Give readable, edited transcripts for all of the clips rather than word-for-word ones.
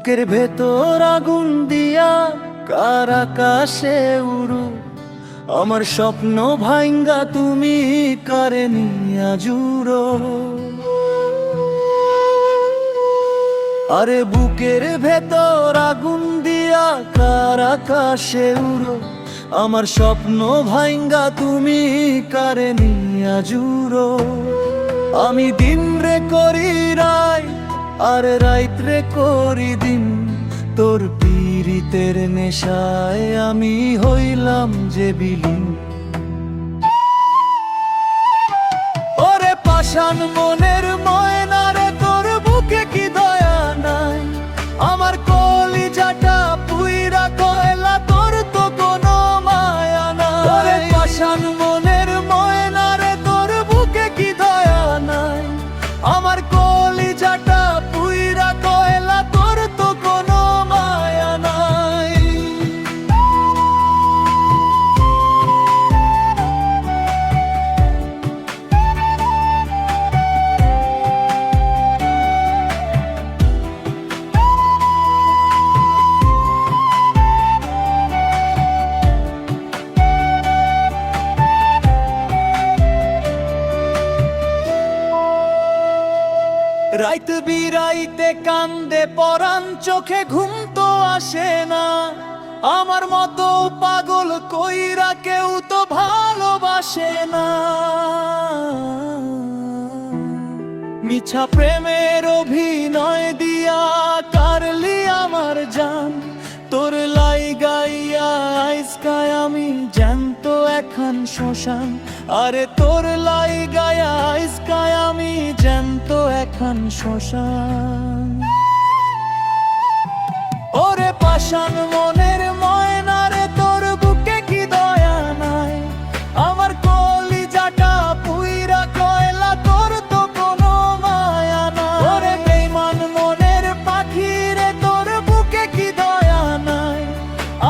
বুকের ভেতর আগুন দিয়া কার আকাশে উড়ু, আমার স্বপ্ন ভাঙ্গা তুমি কারে নিয়া জুড়ো। আরে বুকের ভেতর আগুন দিয়া কার আকাশে উড়ো, আমার স্বপ্ন ভাঙ্গা তুমি কারে নিয়া জুড়ো। আমি দিন রে করি রাই, আর রাইত রে করি দিন, তোর পীড়িতের নেশায় আমি হইলাম যে বিলীন। ওরে পাষাণ মনের ময়না রে, তোর বুকে কি দয়া নাই? আমার কলিজাটা পুইরা কয়লা, তোর তো কোনো মায়া নাই। ওরে পাষাণ মনের ময়না রে, তোর বুকে কি দয়া নাই? আমার কলিজাটা পুইরা কয়লা, তোর তো কোনো মায়া নাই। রাইত বিরাইতে কান্দে পরাণ, চোখে ঘুম তো আসে না। আমার মতো পাগল কইরা কেউ তো ভালোবাসে না। মিছা প্রেমের অভিনয় দিয়া কারলি আমার জান, তোর লাই গাইয়া আইসকায় আমি জ্যান্ত এখন শ্মশান। আরে তোর লাই গায়া আইসকায় আমি জ্যান্ত এখন শ্মশান। ওরে পাষাণ মনের ময়না রে, তোর বুকে কি দয়া নাই? আমার কলিজাটা পুইরা কয়লা, তোর তো কোনো মায়া নাই। ওরে বেঈমান মনের পাখি রে, তোর বুকে কি দয়া নাই?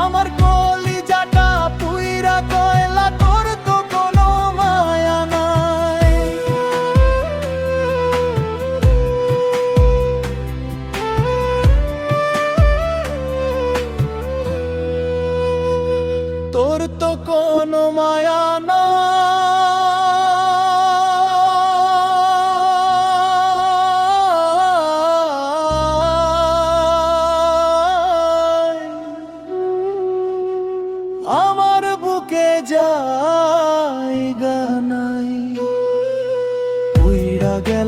আমার কলিজাটা পুইরা কয়লা, তোর তো কোনো মায়া নাই। তোর তো কোনো মায়া নাই। আমার বুকে জায়গা নাই, উইড়া গেল